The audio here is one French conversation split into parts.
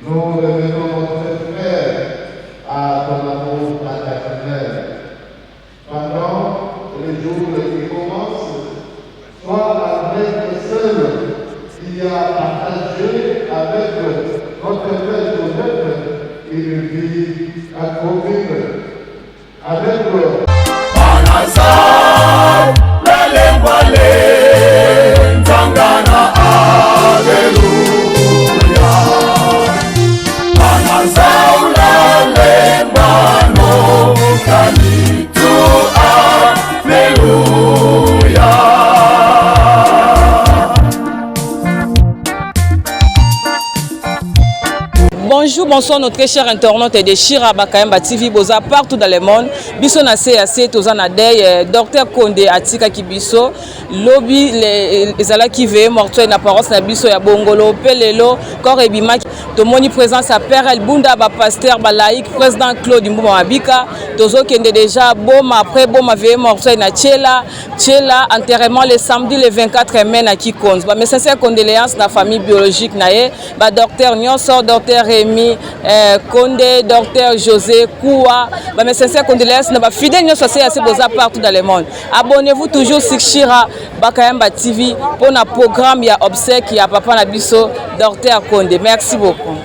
Nous revenons notre frère à ton amour paternel. Pendant les jours qui commencent, sois avec seul qui a partagé avec notre Père Joseph une vie accomplible. Avec Bonjour, bonsoir nos très chers internautes de Chira Bakayamba TV, boza partout dans le monde. Biso na CAC, toza na deuil, Dr Condé Atika Kibiso, lobby les ala qui veillent mortuaire na paroisse na biso ya Bongolo, Pelelo, corps ebima, tomoni présence à Père El Bunda, ba pasteur, ba laïc, président Claude Mbuma Mabika, tozo kende déjà bom après bom veille mortuaire na Tchela, enterrement le samedi le 24 mai na Kikonz. Ba mes sincères condoléances na famille biologique na ye, ba docteur Nyonso, docteur Rémi Condé, docteur José Koua, mes sincères condoléances, nos fidèles nous associés à ces beaux partout dans le monde. Abonnez-vous toujours sur Chira Bakayamba TV pour un programme, il y a obsèque, il y a Papa Nabiso, docteur Condé. Merci beaucoup.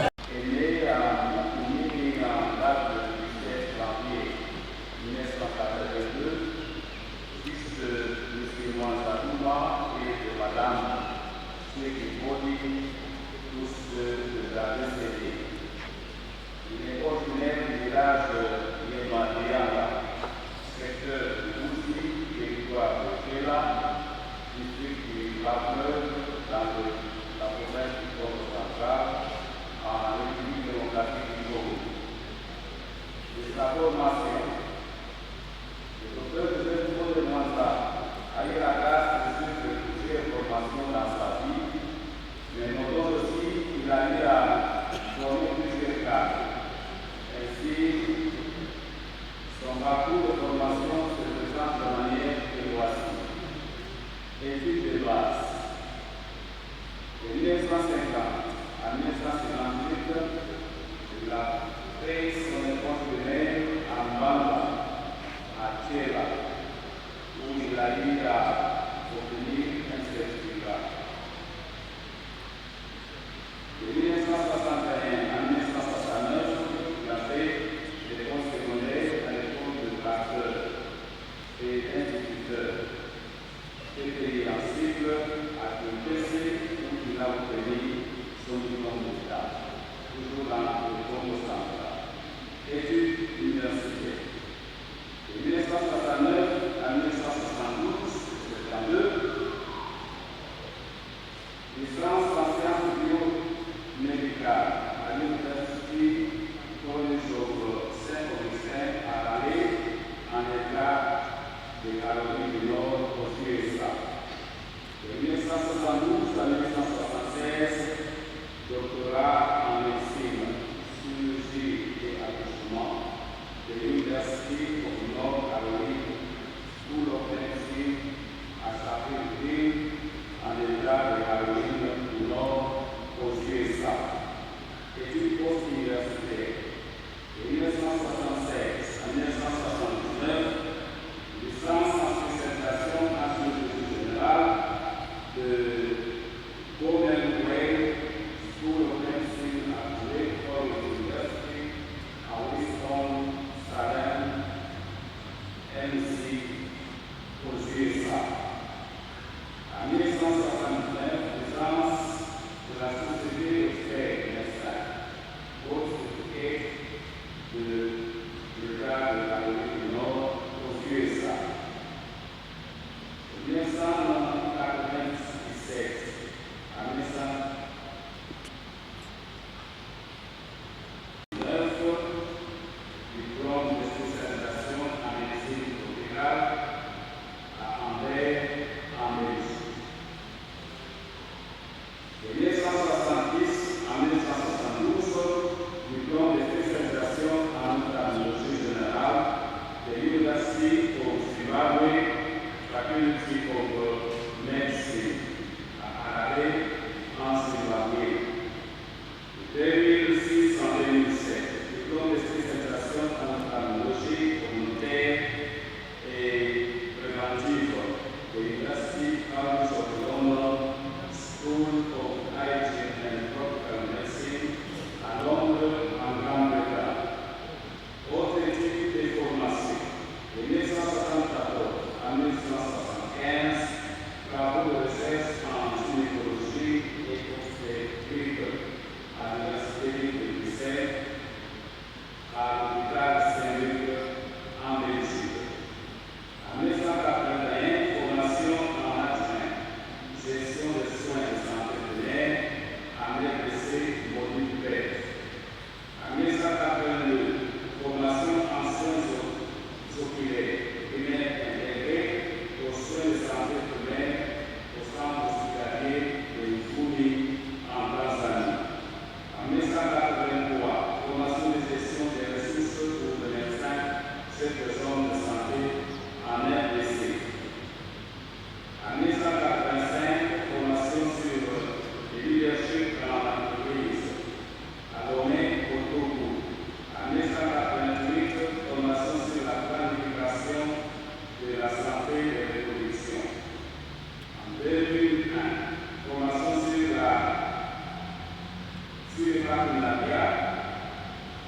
partenariat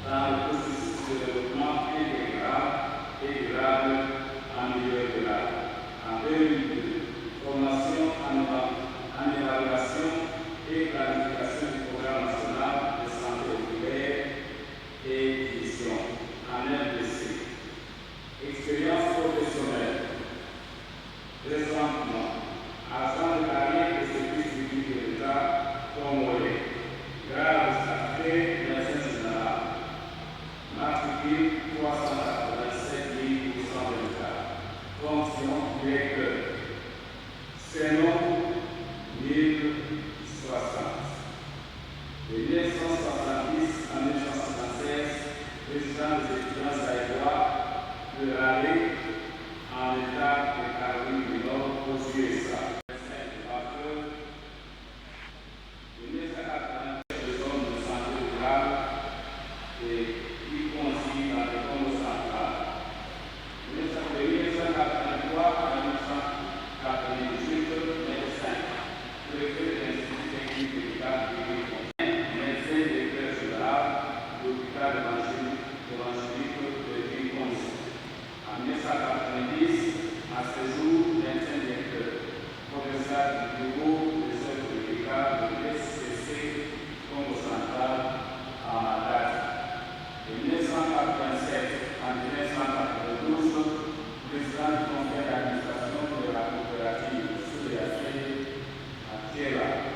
dans le processus de développement intégral et durable en milieu rural. En 2002, formation en évaluation et planification du programme national de santé populaire et vision en RDC. Expérience professionnelle. Présentement, agent de carrière de service public de l'État congolais, grade statutaire médecin général, matricule 387 824, fonction directeur, Sénon 1060. De 1970 à 1976, président des étudiants zaïrois de l'année en État de Caroline du Nord aux USA. De 1980, de zone de santé rurale et y compris dans le Congo central. De 1983 à 1998, médecin, préfet de l'Institut technique médical de l'État, médecin directeur général de l'hôpital évangélique de Ville-Conce. En 1990, à ce jour, médecin directeur, professeur du bureau des œuvres médicales de l'SCC Congo central en Matadi. De 1987 à 1992, président du conseil d'administration de la coopérative SUDAC à Thiela.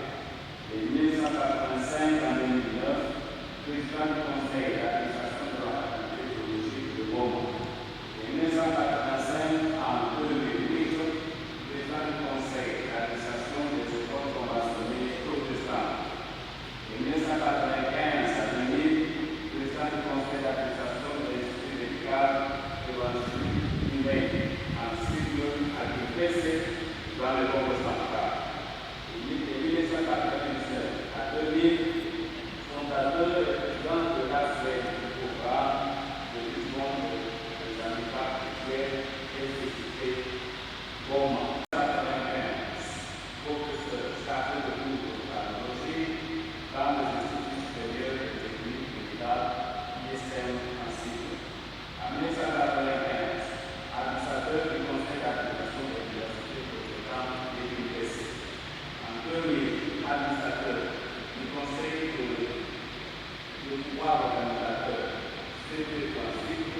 De 1985 à 2009, président du conseil d'administration de la faculté théologique de Goma. De 1985 à 2008, président du conseil d'administration des écoles conventionnées protestantes. De 1995 à 2000, président du conseil d'administration de l'Institut médical évangélique humain, en cycle à l'IPC dans le Congo central. De 1997 à 2000, fondateur et président de l'ACED du programme de vision des handicapts visuels et physiques Goma. Professeur chargé de cours de cardiologie dans les instituts supérieurs de technique médicale ISM en cycle. En 1995, administrateur du conseil d'administration de l'université protestante de l'UPC. En 2000, administrateur du conseil de pouvoir organisateur CP Transit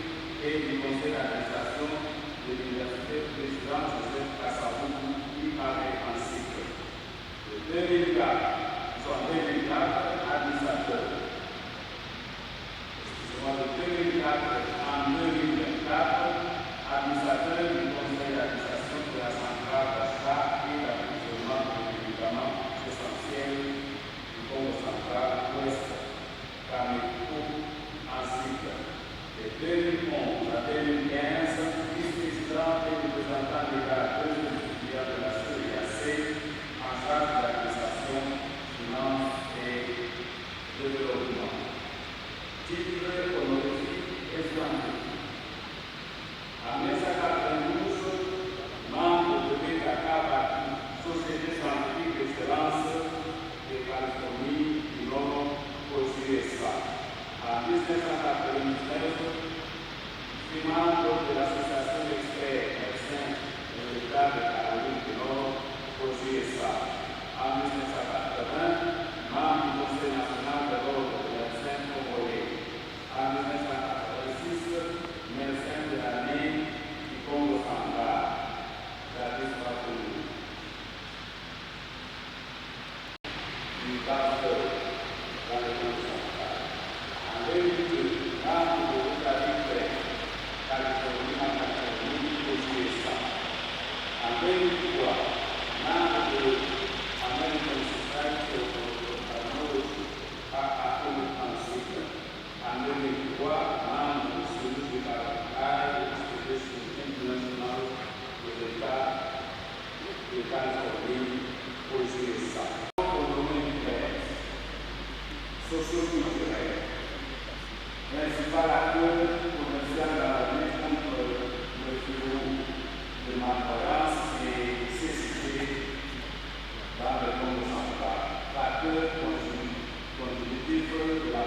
et du conseil d'administration de l'université président Joseph Kasavubu IAE en cycle. De 2004, administrateur. Excusez-moi, de 2004 en 2024, administrateur du conseil d'administration de la centrale d'achat et d'approvisionnement de médicaments essentiels du Congo central ouest, Cameco, en cycle. De 2011 à 2015, vice-président et représentant légal de la CEAC en charge de l'administration, finance et développement. Titre honorifique et scientifique. En 1992, membre de BKK, Société scientifique d'excellence de Californie du Nord aux USA. En 1999, membre de l'Association d'experts médecins de l'État de Caroline du Nord aux USA. En 1980, membre du Conseil national de l'ordre des médecins congolais. En 1986, médecin de l'année du Congo central, David Fakoulou. Du pasteur dans le Congo central. En 2002, membre de l'État Californie en Californie aux USA. En 2003, membre de American Society of Ophthalmology AAO en cycle. En 2003, membre du Service de Caractère et de international de l'État de Californie aux USA. Socio-culturel. Principal acteur commercial dans la lutte contre le fléau de malvoyance et cécité dans le Congo central. Acteur contributif de la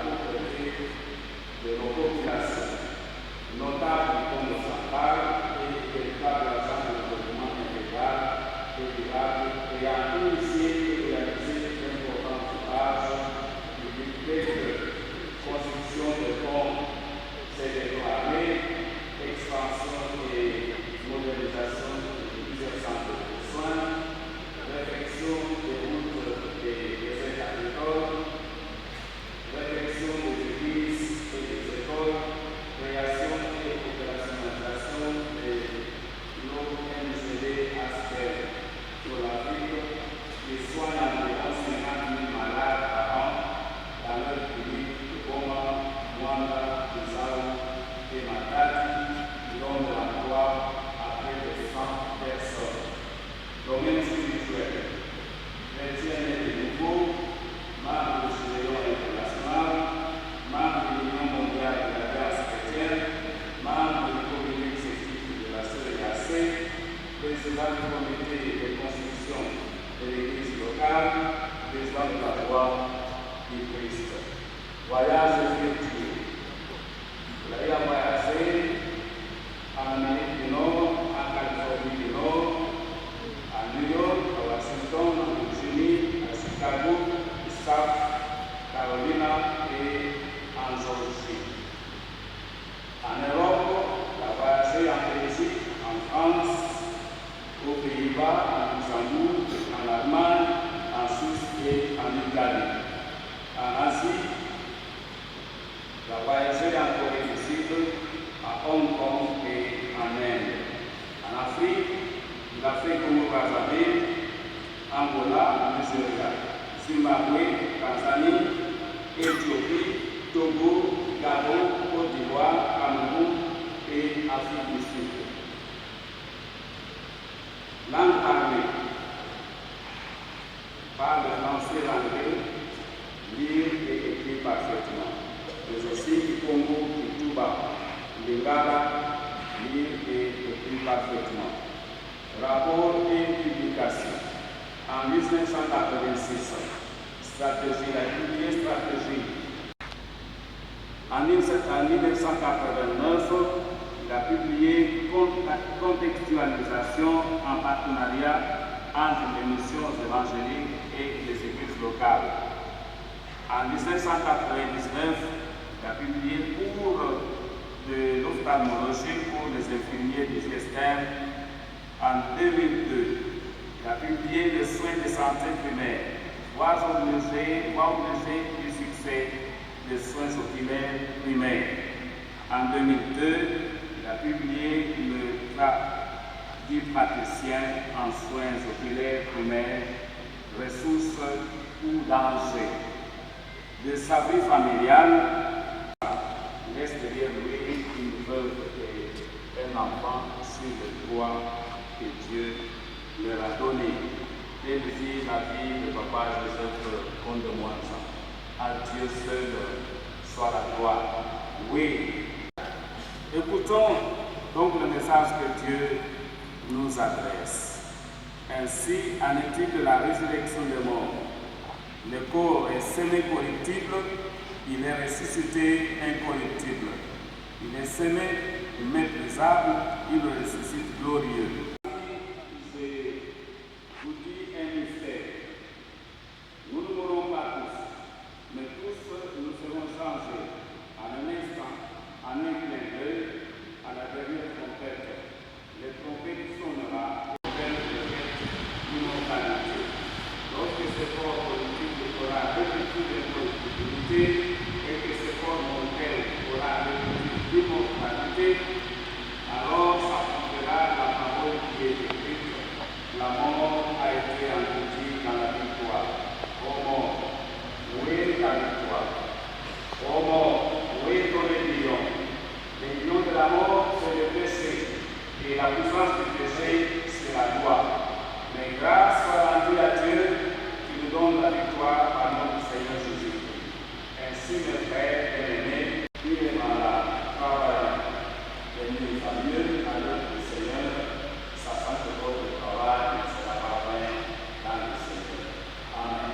et Matadi, qui donne de l'emploi à près de 100 personnes. Domaine spirituel, chrétien et de nouveau, membre du Génération international, membre de l'Union mondiale de la grâce chrétienne, membre du comité exécutif de la CEDAC, président du comité de construction de l'église locale, président de la loi du Christ. Voyage effectué. Vous allez voyager en Amérique du Nord, en Californie du Nord, à New York, à Washington, à Virginie, à Chicago, à South Carolina et en Georgie. En Europe, il a voyagé en Belgique, en France, aux Pays-Bas, en Luxembourg, en Allemagne, en Suisse et en Italie. En Asie, il a voyagé en Corée du Sud, à Hong Kong et en Inde. En Afrique, il a fait Congo-Brazzaville, Angola, Nigeria, Zimbabwe, Tanzanie, Éthiopie, Togo, Gabon, Côte d'Ivoire, Cameroun et Afrique du Sud. Langue parlée. Parle français, l'anglais, lire et écrire parfaitement. Mais aussi Congo, Kituba, Lingala, lire et écrire parfaitement. Rapport et publication. En 1986, stratégie, la publié stratégie. En 1989, il a publié Contextualisation en partenariat entre les missions évangéliques et les églises locales. En 1999, il a publié Cours de l'ophtalmologie pour les infirmiers digestaires. En 2002, il a publié Les soins de santé primaire, voies obligées du succès des soins oculaires primaires. En 2002, il a publié Le cas du praticien en soins oculaires primaires, ressources ou dangers. De sa vie familiale, il laisse derrière lui une veuve et un enfant sur le droit que Dieu leur a donné. Telle vie, la vie de papa Joseph Conde-Moisa. À Dieu seul soit la gloire. Oui. Écoutons donc le message que Dieu nous adresse. Ainsi en est-il de la résurrection des morts. Le corps est semé corruptible, il est ressuscité incorruptible. Il est semé méprisable, il le ressuscite glorieux. Je vous dis un mystère. Nous ne mourrons pas tous, mais tous nous serons changés en un instant, en un clin d'œil, à la dernière trompette. Les trompettes sonnera et l'immortalité. Lorsque ce corps politique aura revêtu de productivité et que ce corps mortel aura revêtu d'immortalité, alors s'accomplira la parole qui est écrite. La mort a été engloutie dans la victoire. Ô mort, où est ta victoire? Ô mort, où est ton aiguillon? L'aiguillon de la mort, c'est le péché, et la puissance du péché, c'est la loi. Mais grâce soit rendue à Dieu qui nous donne la victoire par notre Seigneur Jésus-Christ. Ainsi, mes frères bien-aimés, qui est malade, travaillant, et mieux va mieux à l'œuvre du Seigneur, sachant que votre travail sera parfait dans le Seigneur. Amen.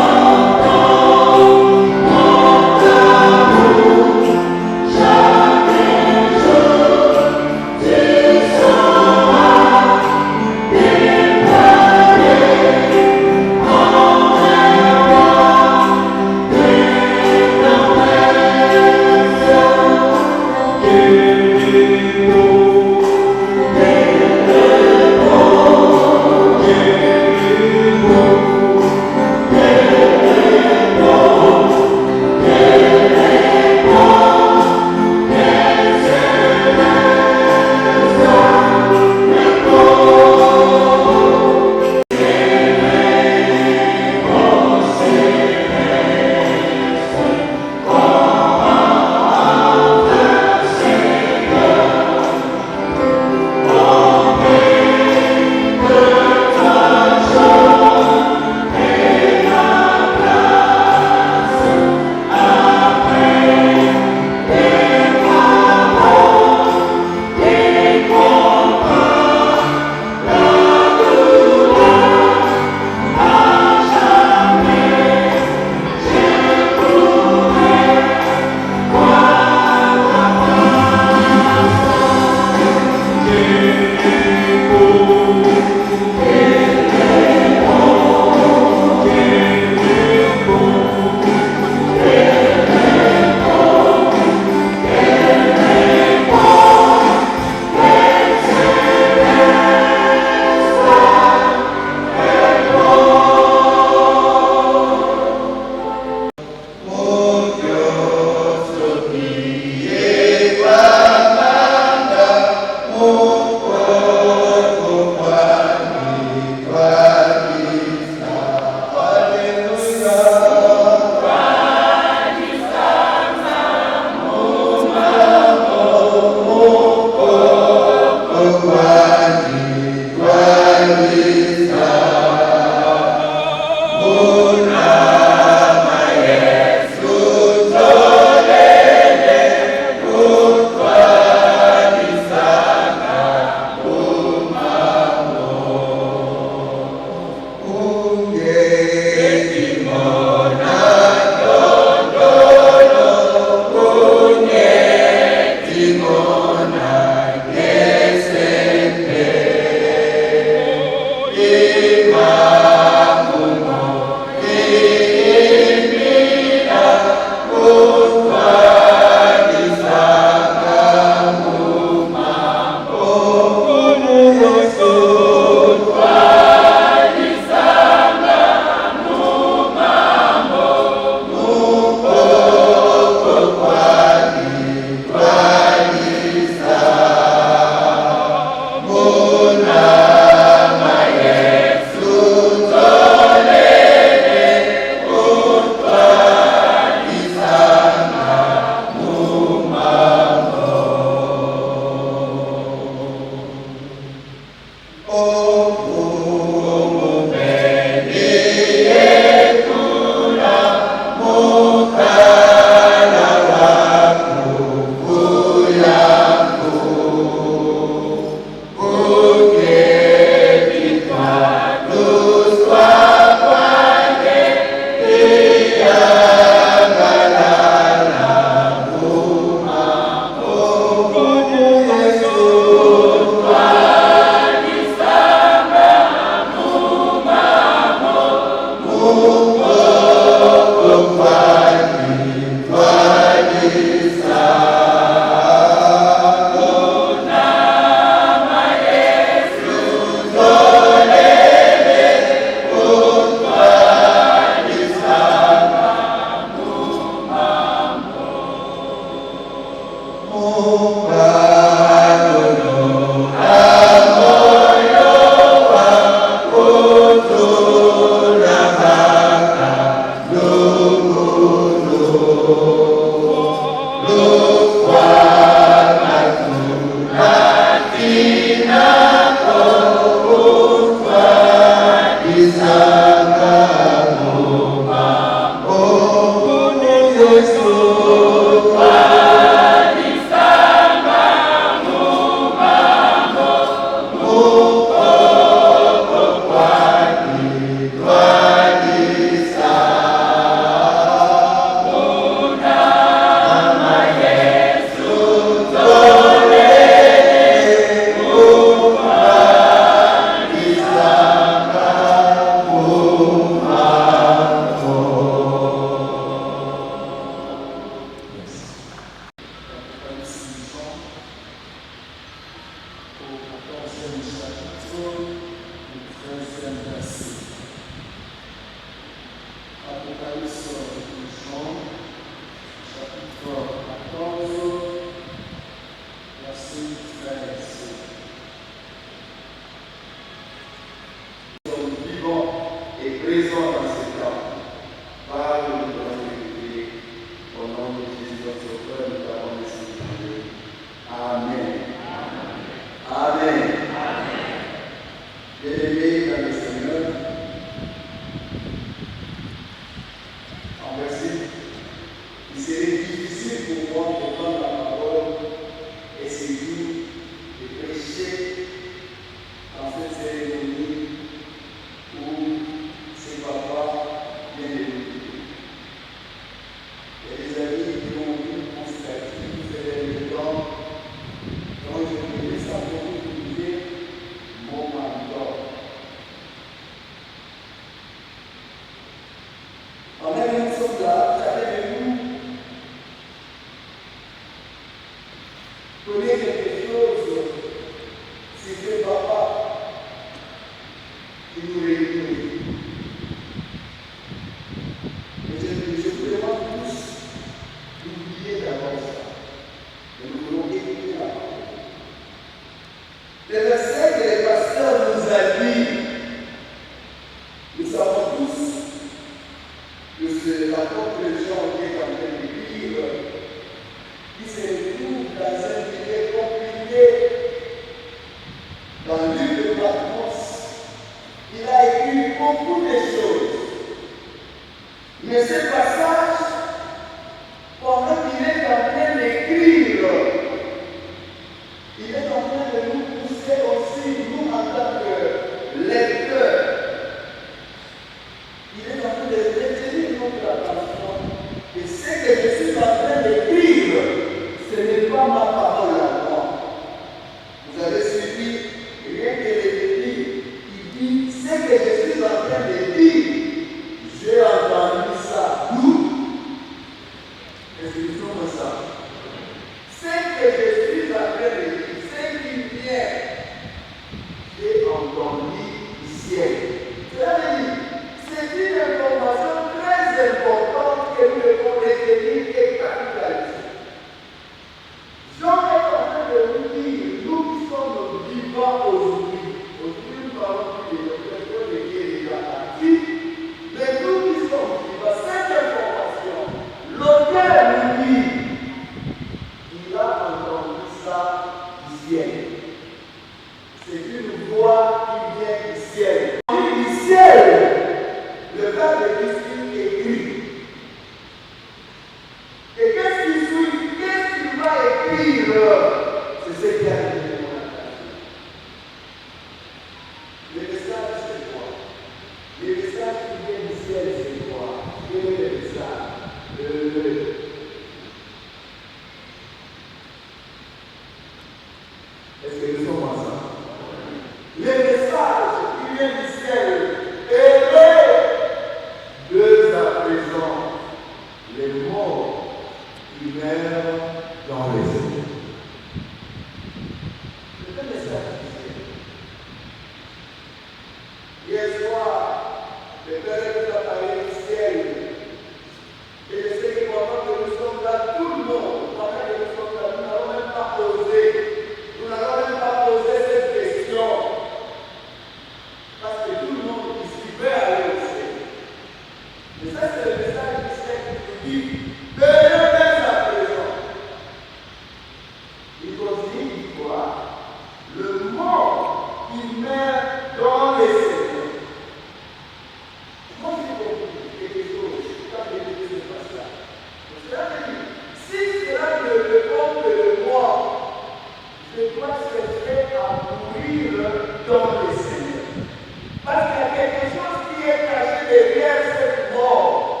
Parce qu'il y a quelque chose qui est caché derrière cette mort.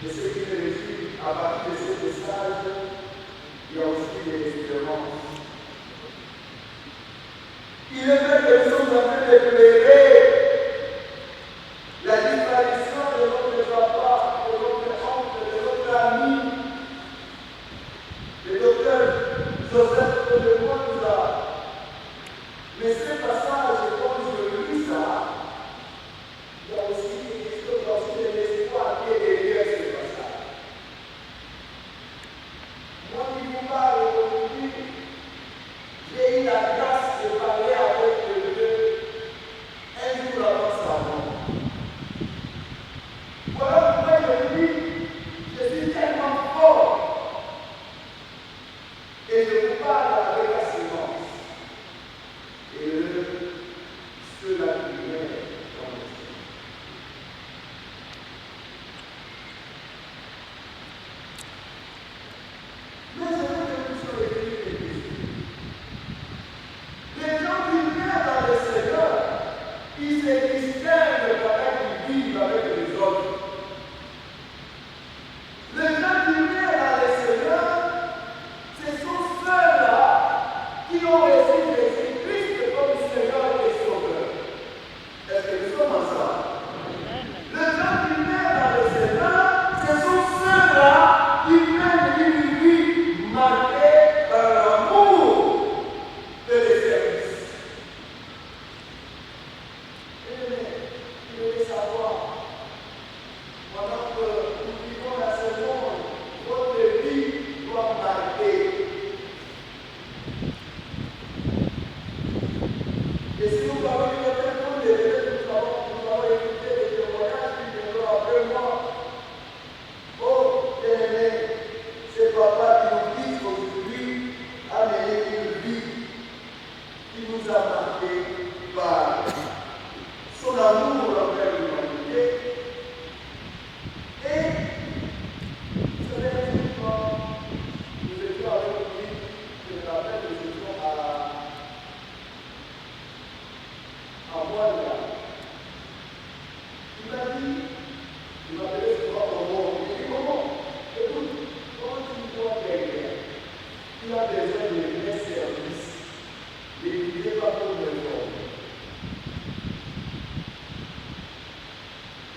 Et ce qui me réjouit, à partir de ce message, il y a aussi des espérances. Il est vrai que nous sommes en train de pleurer la disparition de notre papa, de notre oncle, de notre ami, le docteur Joseph de Mwanza. Mais ce passage, quand je lis ça, il y a aussi quelque chose, il y a aussi de l'espoir qui est derrière ce passage. Moi qui vous parle aujourd'hui, j'ai eu la grâce de parler avec le Dieu un jour avant sa mort. Voilà pourquoi je dis, je suis tellement fort et je vous parle avec assurance. Et ceux-là qui viennent dans le ciel. Mais je veux que vous soyez quelque chose. Les gens qui viennent dans le Seigneur, ils se distinguent pendant qu'ils vivent avec les autres. Les gens qui viennent dans le Seigneur, ce sont ceux-là qui ont reçu Jésus-Christ comme Seigneur et Sauveur. Est-ce que nous sommes ensemble? Les gens qui viennent dans le Seigneur, ce sont ceux-là qui mènent une vie marquée par l'amour et le service. Et il devait savoir, pendant que nous vivons dans ce monde, votre vie doit marquer. Et si nous avons eu le temps de nous avons écouté des témoignages qui viendront après moi. Oh, bien-aimé, c'est papa qui nous dit aujourd'hui a mené une vie qui nous a marqué par son amour envers l'humanité. Et ce dernier temps, nous étions avec lui, je me rappelle, nous étions à Rwanda. Il m'a dit, il m'appelait souvent Momo. Il dit Momo, écoute, comment tu me vois derrière? Tu as besoin de mes services. Ne disais pas pour me former.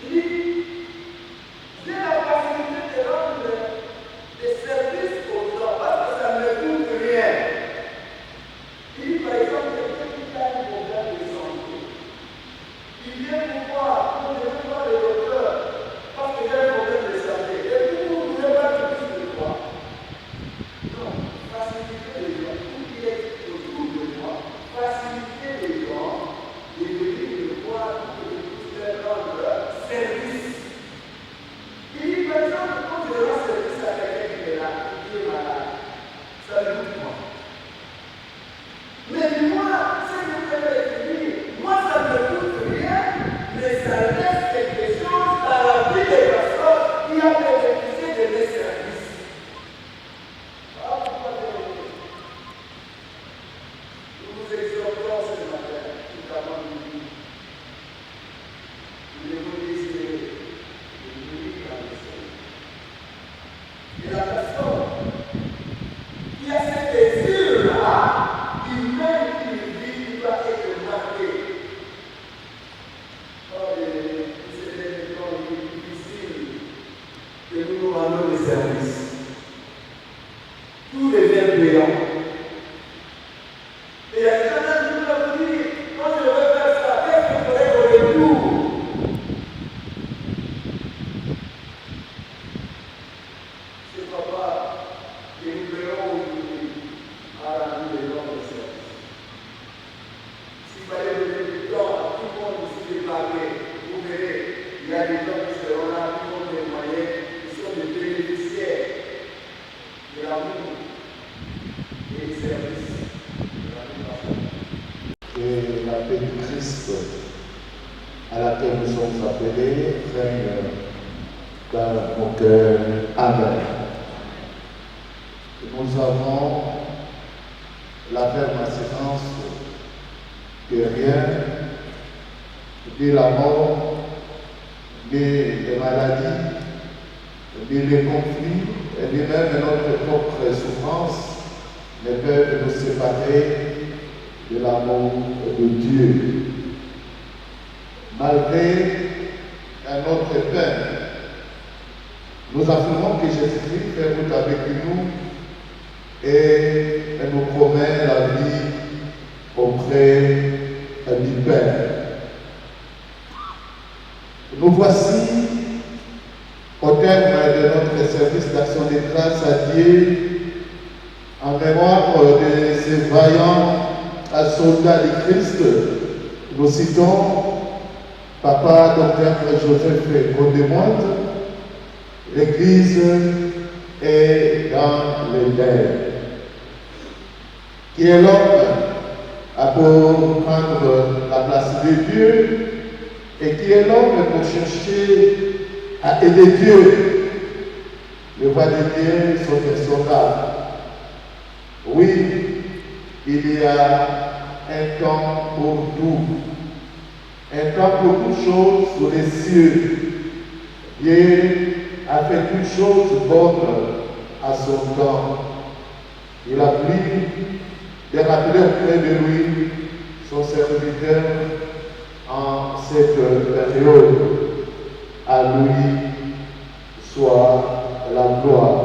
Il dit, j'ai la facilité de rendre des services aux gens parce que ça ne me coûte rien. Il dit par exemple, quelqu'un qui a un problème de santé. Il vient pour moi, non, je ne veux pas le docteur, parce que j'ai un problème de santé. Et puis vous ne voulez pas que je puisse le voir. Non, faciliter les gens, tout qui est autour de moi, faciliter les gens de venir me voir pour que je puisse leur rendre service. Il dit par exemple, quand je rends service à quelqu'un qui est là, qui est malade, ça me coûte moi. Mais moi, ce que je vais écrire, moi ça ne me coûte rien, mais ça laisse quelque chose dans la vie des personnes qui ont bénéficié de mes services. Ah, pourquoi nous vous exhortons ce matin, tout avant midi. Nous devons désirer de venir dans le Seigneur. Et la personne qui a ce désir-là, il mène une vie qui va être marquée. Oh, c'est des temps difficiles que nous nous rendons des services. Tout devient payant. Et il y a des gens qui nous ont dit, quand je veux faire ça, qu'est-ce que je ferai au retour? C'est papa que nous verrons aujourd'hui à la vie de notre service. S'il fallait donner du temps à tout le monde ici de parler, vous verrez, il y a des gens qui seront là, qui vont témoigner, qui sont des bénéficiaires de l'amour et du service de la vie pastorale. Et la paix du Christ à laquelle nous sommes appelés règne dans nos cœurs. Amen. Nous avons la ferme assurance que rien, ni la mort, ni les maladies, ni les conflits, ni même notre propre souffrance ne peuvent nous séparer de l'amour de Dieu. Malgré notre peine, nous affirmons que Jésus-Christ fait route avec nous et nous promet la vie auprès du Père. Nous voici au terme de notre service d'action de grâce à Dieu en mémoire de ces vaillants soldats du Christ. Nous citons Papa Dr Joseph Condé-Moite. L'Église est dans les deuils. Qui est l'homme pour prendre la place de Dieu et qui est l'homme pour chercher à aider Dieu. Les voies de Dieu sont des soldats. Oui, il y a un temps pour tout. Un temps pour toutes choses sous les cieux. Dieu a fait toutes choses bonnes à son temps. Il a pris de rappeler auprès de lui son serviteur en cette période. À lui soit la gloire.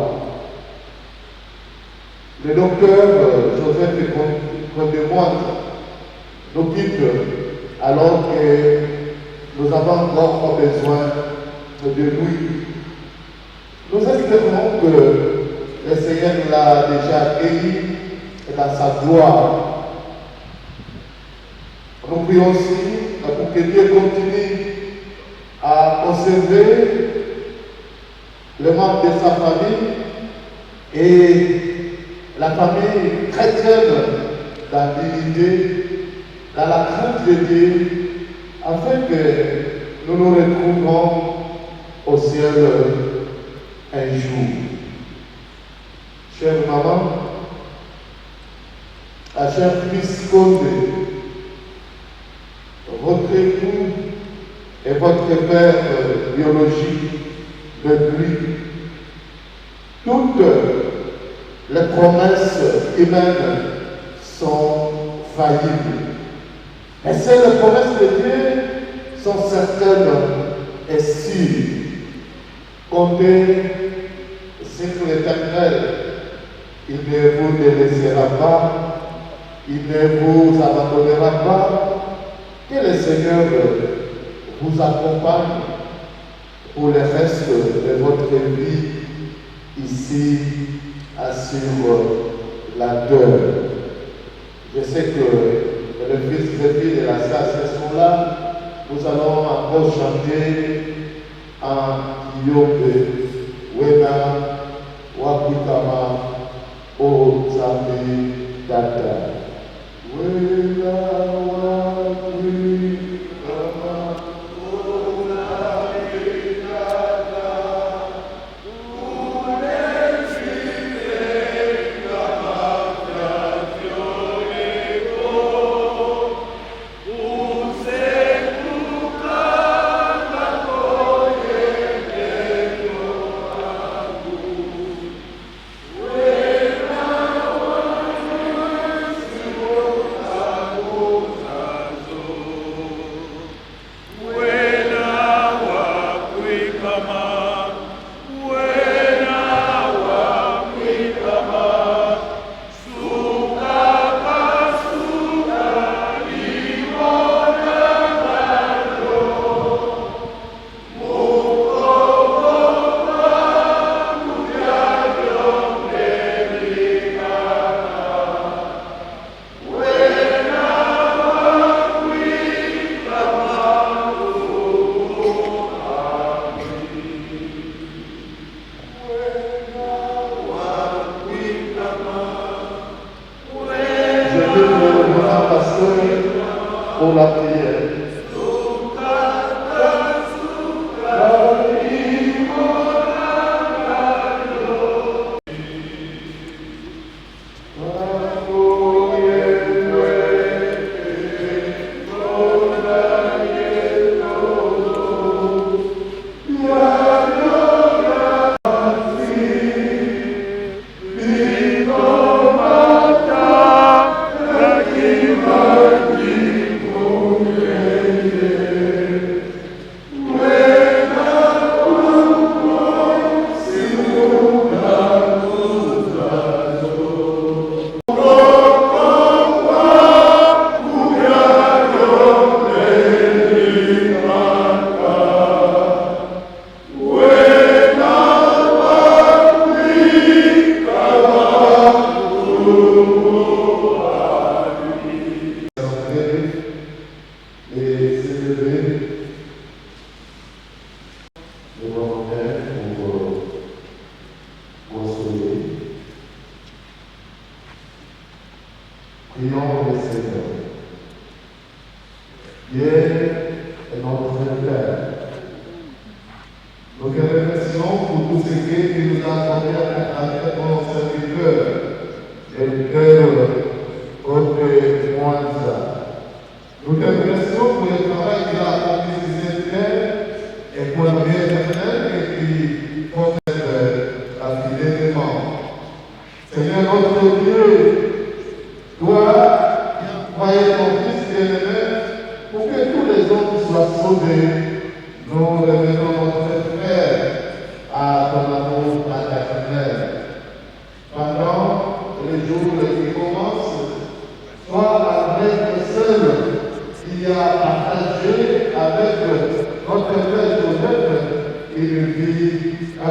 Le docteur Joseph Condé-Moite nous quitte alors que nous avons encore besoin de lui. Nous espérons que le Seigneur l'a déjà accueilli dans sa gloire. Nous prions aussi pour que Dieu continue à conserver le membre de sa famille et la famille chrétienne dans l'unité, dans la crainte de Dieu, afin que nous nous retrouvions au ciel un jour. Chère maman, à cher fils Condé, votre époux et votre père biologique de lui, toutes les promesses humaines sont faillibles. Mais ces promesses de Dieu sont certaines et sûres. Comptez sur l'Éternel, il ne vous délaissera pas, il ne vous abandonnera pas. Que le Seigneur vous accompagne pour le reste de votre vie ici sur la terre. Je sais que le fils Zéphi et la sœur sont là. Nous allons encore chanter en Yobe, Wena, Wakutama, O Zambi, Dada. Wena, Wakutama, O Zambi, Dada.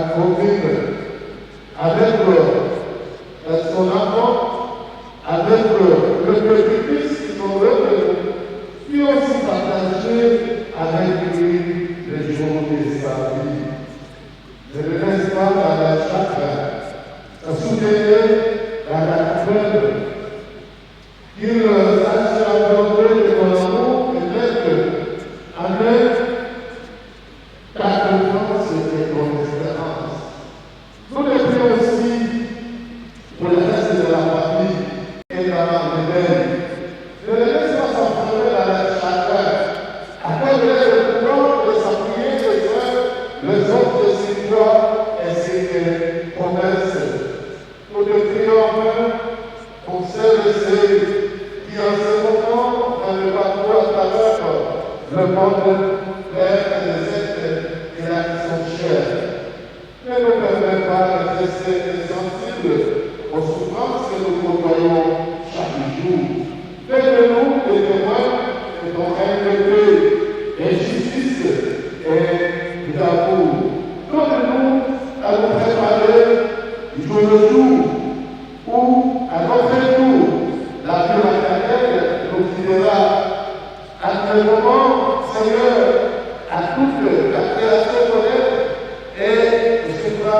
copine, avec son enfant, avec le petit-fils qui sont revenus, puis aussi partager avec lui les jours de sa vie. Je ne laisse pas dans la chagrin, soutenir la crainte, qu'il sache aborder de mon amour et mettre en œuvre ta confiance et ton espérance. Nous les prions aussi pour le reste de la famille et la rebelle. Ne les laisse pas s'enfermer dans la chacun. Accorde-leur le pouvoir de s'appuyer les autres de ses joies et ses promesses. Nous te prions enfin pour celles et ceux qui en ce moment dans le parcours à travers le monde l'air des êtres et la qui sont chers. Ne nous permets pas de rester insensibles aux souffrances que nous côtoyons chaque jour. Fais-nous des témoins de ton règne de paix, de justice et d'amour. Donne-nous à nous préparer jour le jour où, à notre tour, la vie maternelle nous guidera. À ce moment, Seigneur, à toute la création terrestre et suivra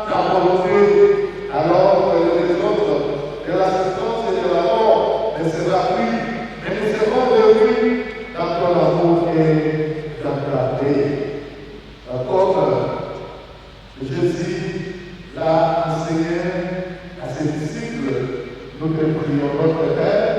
ta volonté, alors que les autres de l'assistance et de la mort ne sera plus, mais nous serons réunis dans ton amour et dans ta paix. Comme Jésus l'a enseigné à ses disciples, nous te prions, notre Père.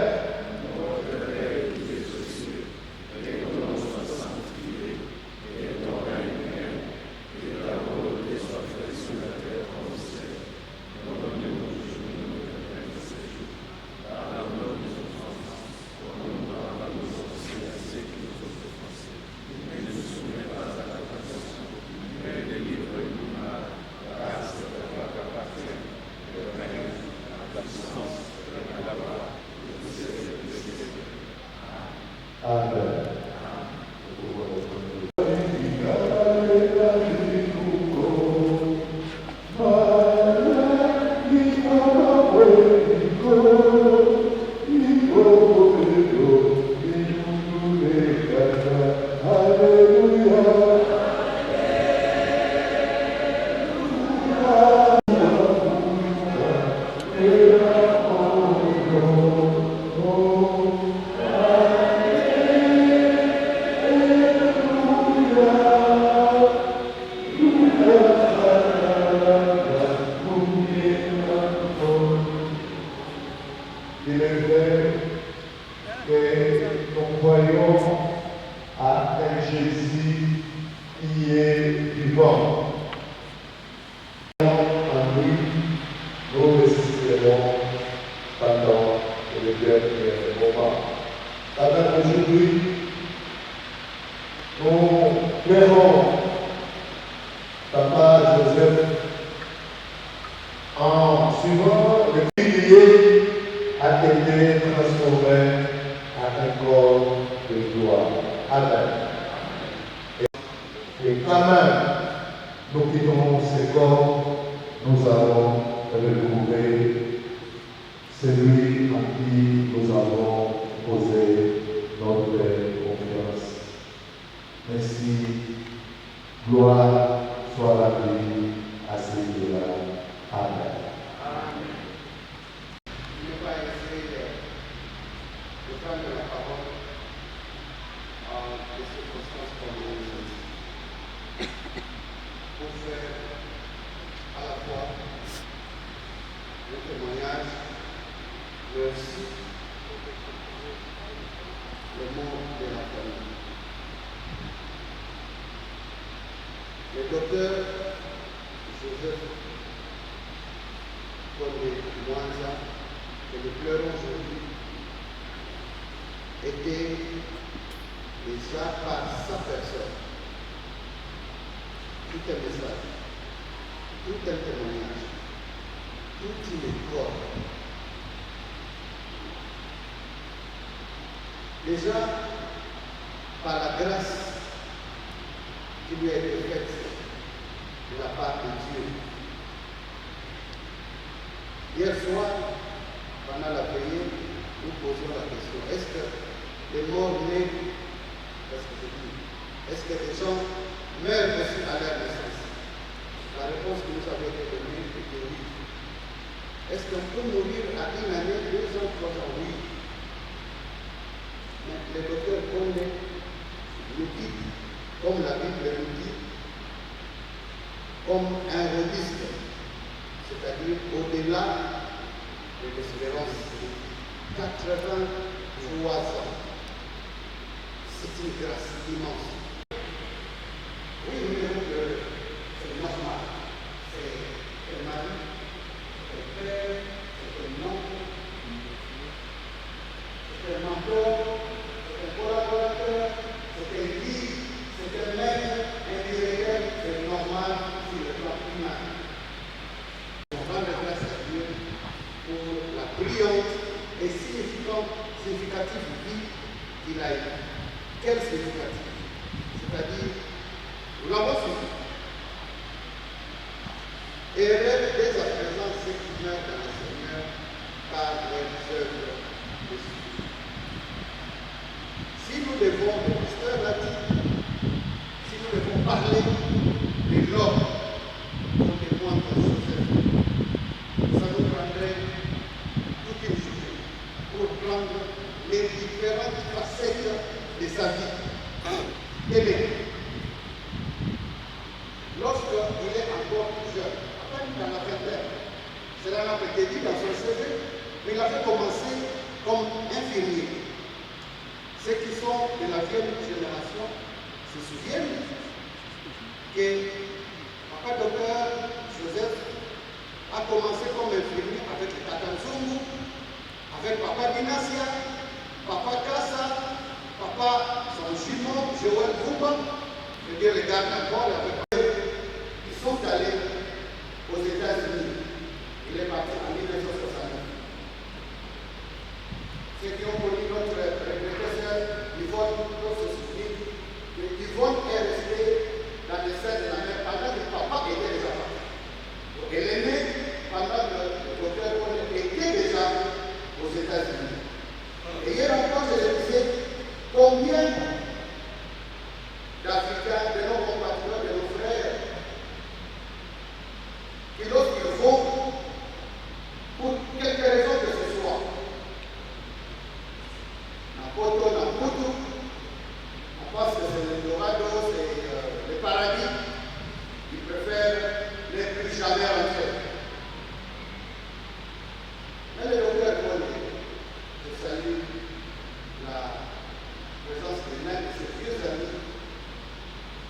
Il est vrai que nous voyons à un Jésus qui est vivant. En lui, nous résisterons pendant le dernier moment. Avec aujourd'hui, nous verrons Papa Joseph en suivant le pilier a été transformé en un corps de gloire. Amen. Et quand même, nous quittons ce corps, nous allons retrouver celui en qui nous avons posé notre confiance. Ainsi, gloire soit la vie à celui-là. Amen. De la parole en des circonstances comme pour faire à la fois le témoignage, mais aussi le monde de la famille. Le docteur Joseph Kondé Mwanza, que nous pleurons aujourd'hui, était déjà par sa personne tout un message, tout un témoignage, toute une école. Déjà, par la grâce qui lui a été faite de de la part de Dieu. Hier soir, pendant la prière, nous posions la question, est-ce que les morts-nés, est-ce que les gens meurent aussi à leur naissance? La réponse que nous avons été donnée est que oui. Est-ce qu'on peut mourir à une année, 2 ans, 3 ans? Oui. Mais le docteur Condé nous dit, comme la Bible nous dit, comme un registre, c'est-à-dire au-delà de l'espérance, 83 ans. C'est une grâce immense. Oui, nous dirons que c'est normal. C'est un mari, c'est un père, c'est un oncle, c'est un mentor, c'est un collaborateur, c'est un guide, c'est un maître, un directeur, c'est normal sur le plan humain. On rend grâce à Dieu pour la brillante et significative vie qu'il a eue. Quel significatif? C'est-à-dire, nous l'avons suivi. Et rêve dès à présent ceux qui meurent dans le Seigneur par les œuvres de Dieu. Si nous devons, le pasteur l'a dit, si nous devons parler de l'homme comme témoin de Joseph, ça nous prendrait toute une journée pour prendre les différentes facettes de sa vie. Aimé. Lorsqu'il est encore plus jeune, à peine dans la vingtaine, cela n'a pas été dit dans son CV, mais il avait commencé comme infirmier. Ceux qui sont de la vieille génération se souviennent que papa docteur Joseph a commencé comme infirmier avec le Tata Nzungu, avec papa Dinasia, papa Kassa, papa, son jumeau, Joël Bouba, je veux dire les gars d'abord, ils sont allés aux États-Unis. Il est parti en 1969. Ceux qui ont connu notre prédécesseur, Yvonne, peuvent se souvenir que Yvonne est restée dans les scènes de la mer pendant que papa était déjà parti. Elle est née pendant que le docteur était déjà aux États-Unis. Et hier encore, je le disais, combien d'Africains, de nos compatriotes, de nos frères, qui lorsqu'ils vont, pour quelque raison que ce soit, Napoto, Naputu, on pense que c'est l'Eldorado, c'est le paradis, ils préfèrent ne plus jamais rentrer. Mais le docteur Condé, je salue la présence de l'un de ses vieux amis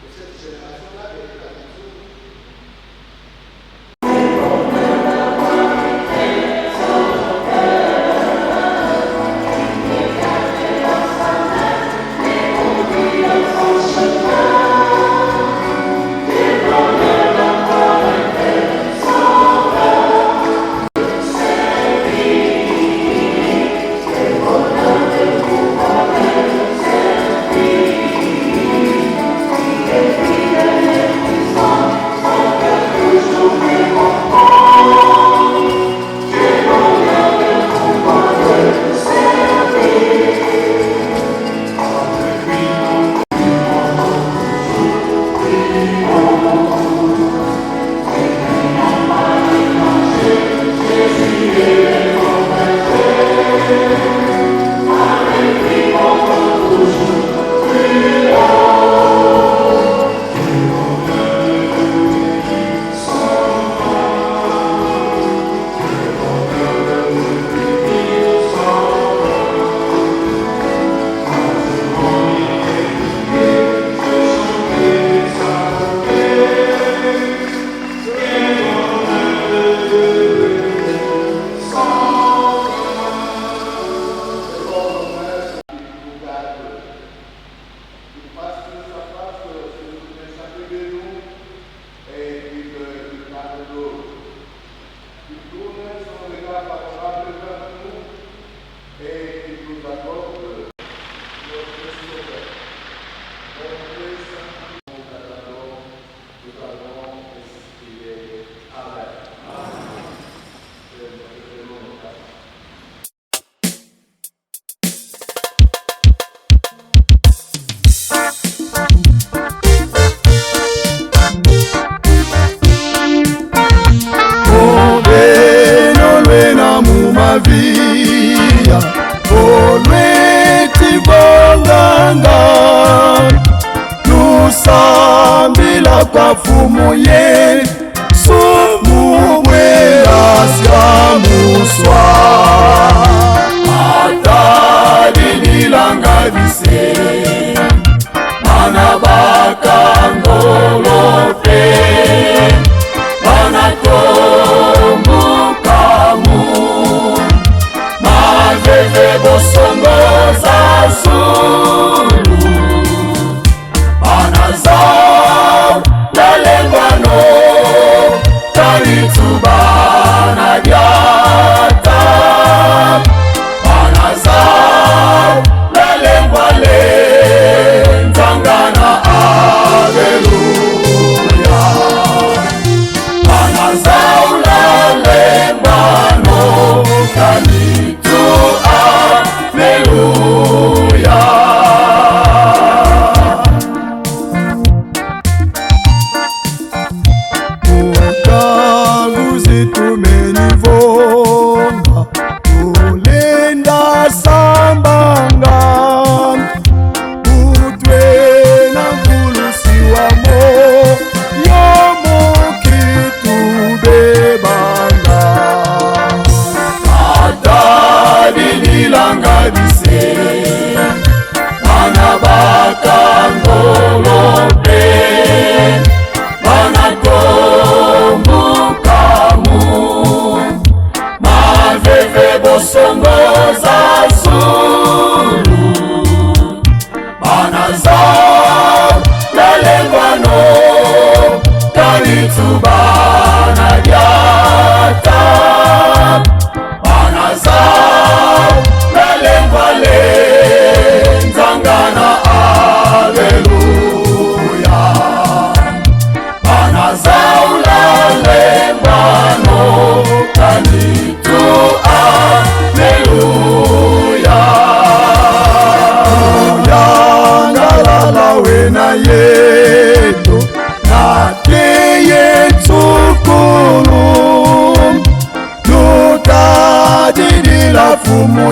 de cette génération-là de l'État de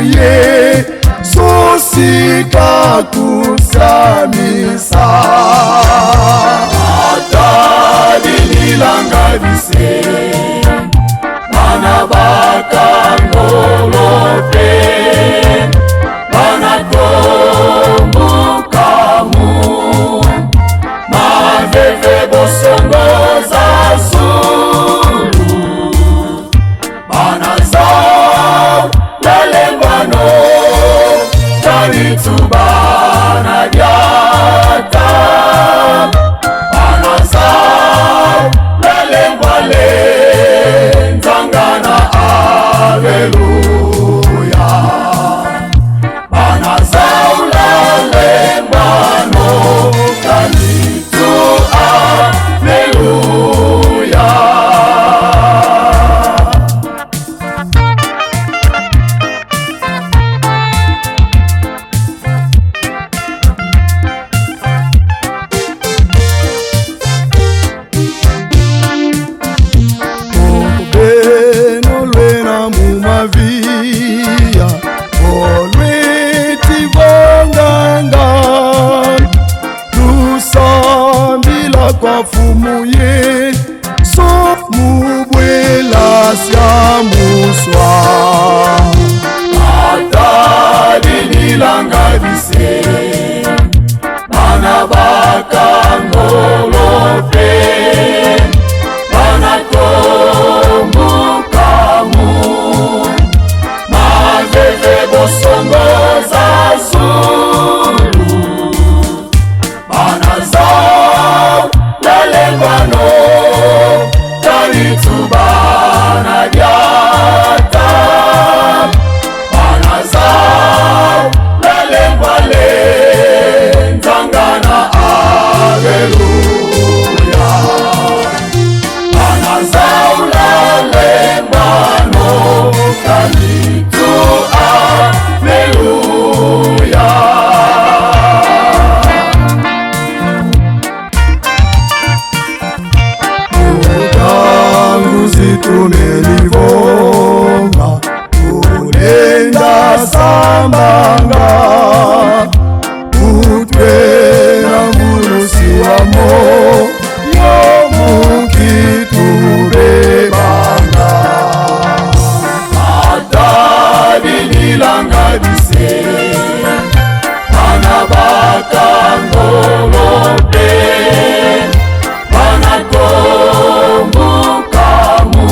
ye susika kusamisa atali nilanga bise bana bakangolope bana kombukamu maveve bosongo za zulu bana zao lelembano talitubana diata bana zao lelembale nzangana aleluya bana zao lelembano talitu aleluya. Kwa fumu ye so mubwela sya muswa atali nilanga bise bana bakangolope bana kombukamu maveve bosongo za zulu bana zao lelembano talitubana diata bana zao lelembale nzangana aleluya bana zao lelembano talitu aleluya. Tumelivonga tulenda sambanga utwena mulusi wamo yomukitubebanga atali nilanga bise bana bakangolope bana kombukamu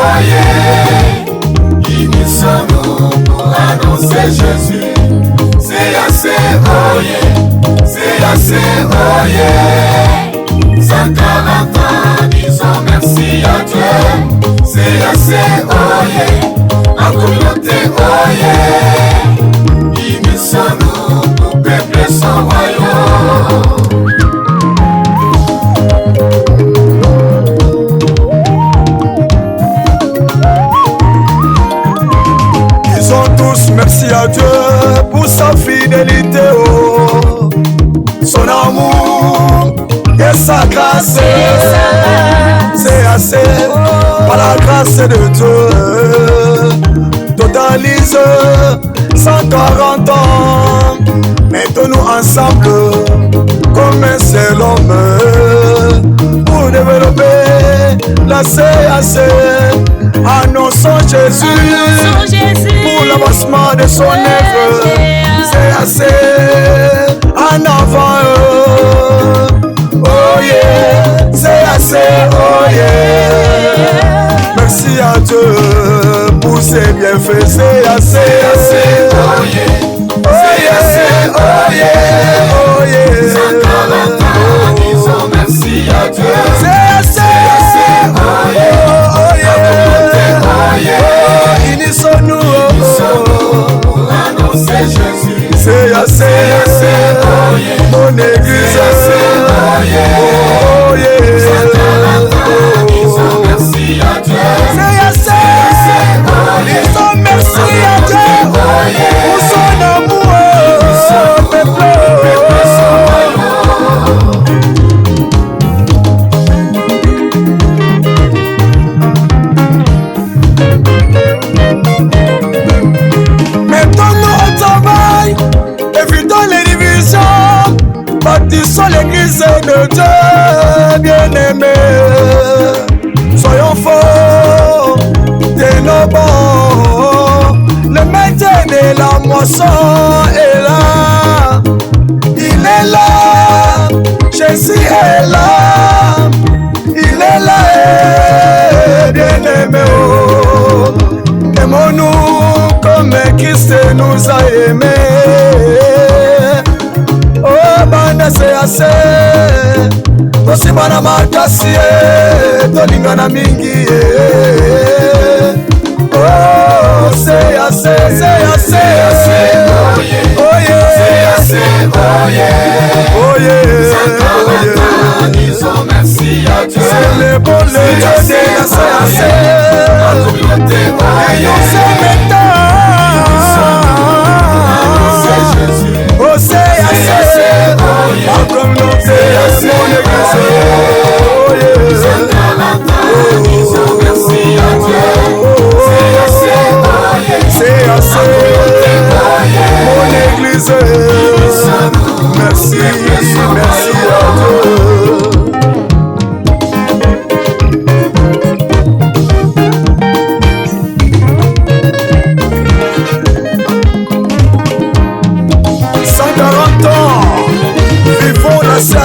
oye, unissons-nous pour annoncer Jésus. C'est assez, oye, c'est assez, oye. 140 ans, disons merci à Dieu. C'est assez, oye, la communauté, oye. Unissons-nous pour peupler son royaume. Merci à Dieu pour sa fidélité, oh, son amour et sa grâce. C'est assez par la grâce de Dieu. Totalise 140 ans. Mettons-nous ensemble comme un seul homme pour développer la CAC. Annonçons Jésus pour l'avancement de son œuvre. C'est assez en avant. Oh yeah, c'est assez. Oh yeah. Merci à Dieu pour ses bienfaits. C'est assez. Oh yeah. Oh yeah. Oh yeah. Oh yeah. 140 ans, disons merci à Dieu. C'est assez. Oh yeah. Oh yeah. Unissons-nous pour annoncer Jésus. C'est assez, oh yeah. Mon église, oh yeah. Oh yeah. 140 ans, disons merci à Dieu. C'est assez, disons merci à Dieu pour son amour, peuple. Bâtissons l'église de Dieu, bien-aimé. Soyons forts, tenons bon. Le maître de la moisson est là. Il est là, Jésus est là. Il est là, bien-aimé. Oh. Aimons-nous comme Christ nous a aimés. Oh, banda c'est assez. Tosibana makasi, tolingana mingi. Oh, c'est assez, c'est assez. Oh yeah. Oh yeah. C'est assez, oh yeah. Oh yeah. 140 ans, disons merci à Dieu. C'est le bon Dieu de la CAC. La communauté, oh Et yeah. nous sommes Jésus. oh, c'est assez. La communauté, mon église. Oh yeah. 140 ans, disons merci à Dieu. C'est assez, oh yeah. C'est assez. Mon église. Merci, merci à Dieu.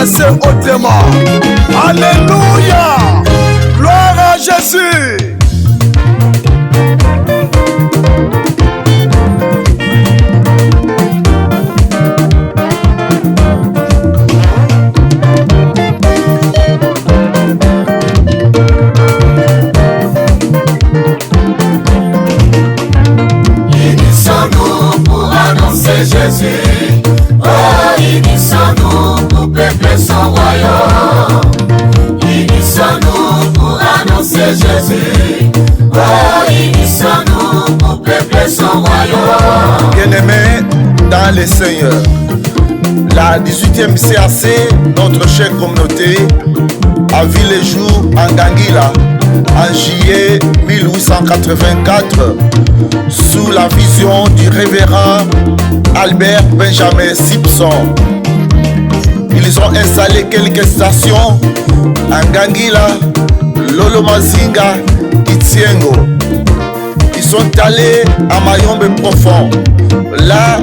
C'est hautement. Alléluia. Gloire à Jésus. Unissons-nous pour annoncer Jésus. Oh, unissons-nous pour peupler son royaume. Unissons-nous pour annoncer Jésus. Oh, unissons-nous pour peupler son royaume. Bien-aimés dans le Seigneur, la 18e CAC, notre chère communauté, a vu le jour en Gangila en juillet 1884 sous la vision du révérend Albert Benjamin Simpson. Ils ont installé quelques stations en Gangila, Lolomazinga, Itiengo. Ils sont allés à Mayombe profond. Là,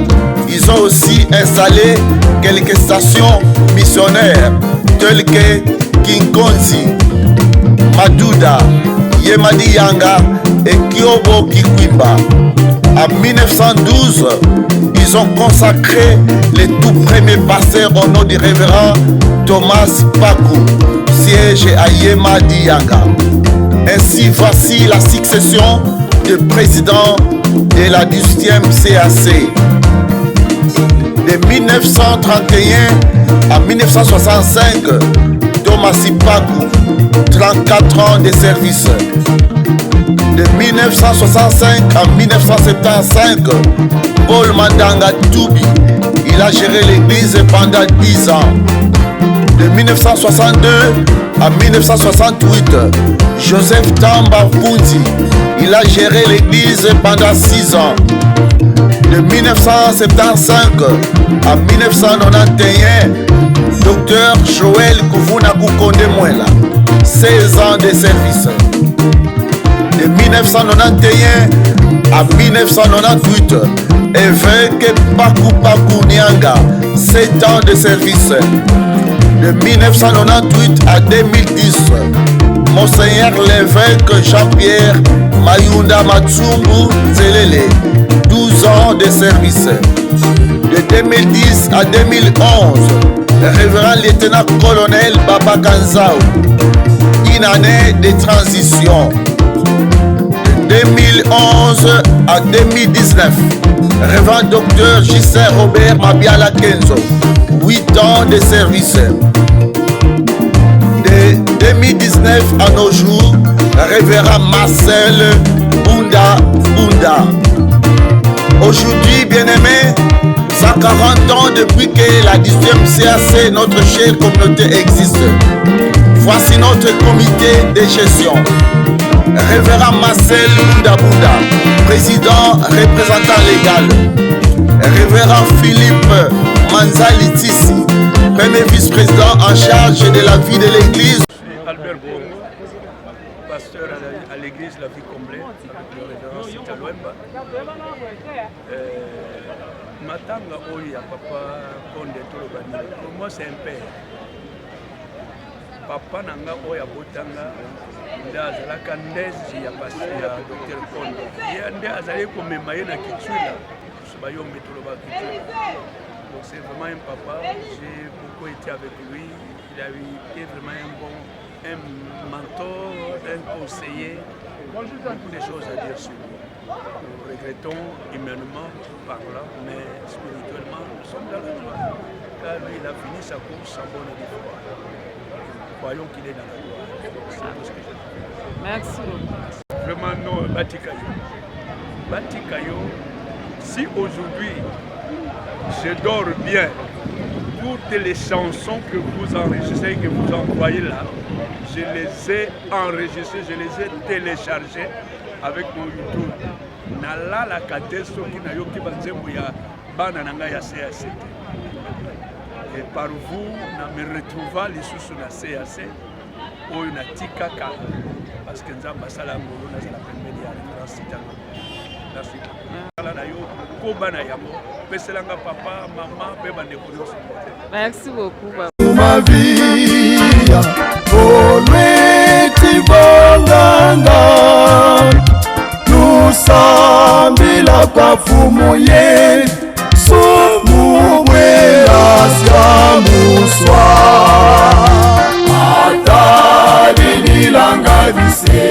ils ont aussi installé quelques stations missionnaires telles que Kinkonzi, Madouda, Yemadi Yanga et Kyobo Kikwimba. En 1912, ils ont consacré les tout premiers pasteurs au nom du révérend Thomas Pakou, siège à Yemadi Yanga. Ainsi, voici la succession de président de la 18e CAC. De 1931 à 1965, Thomas Pakou, 34 ans de service. De 1965 à 1975, Paul Mandanga Toubi, il a géré l'église pendant 10 ans. De 1962 à 1968, Joseph Tamba Fundi, il a géré l'église pendant 6 ans. De 1975 à 1991, Dr Joël Koufuna Koukonde Mwela, 16 ans de service. De 1991 à 1998, évêque Pakou Pakou Nyanga, 7 ans de service. De 1998 à 2010, Monseigneur l'évêque Jean-Pierre Mayunda Matsumbu Zelele, 12 ans de service. De 2010 à 2011, révérend lieutenant-colonel Baba Kanzao, une année de transition. De 2011 à 2019, révérend docteur Gisèle Robert Mabiala Kenzo, 8 ans de service. De 2019 à nos jours, révérend Marcel Bunda Bunda. Aujourd'hui, bien-aimés, 140 ans depuis que la 18e CAC, notre chère communauté, existe. Voici notre comité de gestion. Révérend Marcel Bunda Bunda, président représentant légal. Révérend Philippe Manzali Tissi, premier vice-président en charge de la vie de l'église. Albert Bongo, pasteur à l'église La Vie Comblée, avec le révérend Sita Louemba. Matanga Oya, papa Konde Tolobani, pour moi c'est un père. Papa Nanga Oya Botanga, Ndazalaka Ndezi ya Dr Konde. Yande Azale Komemaye na Kitula, Subayom Metoloba Kitula. Donc c'est vraiment un papa, j'ai beaucoup été avec lui, il a été vraiment un mentor, un conseiller, beaucoup de choses à dire sur lui. Nous regrettons humainement parlant, mais spirituellement nous sommes dans la joie. Car lui il a fini sa course en bonne et due foi. Croyons qu'il est dans la gloire. C'est tout ce que je dis. Merci beaucoup. Vraiment non, Batikayo. Batikayo, si aujourd'hui je dors bien, toutes les chansons que vous enregistrez, que vous envoyez là, je les ai enregistrées, je les ai téléchargées avec mon YouTube. Nala la katesto qui n'a yoki banzembo ya bana nanga ya CAC. Et par vous, na me retrouva les sous na CAC, ou na tikaka, parce que nous avons sala ngolo na la pembeni ya référence. Merci. Merci beaucoup. Ma vie, nous sambila kwa fumuye, sumubwe asya muswa, atari nilanga bise.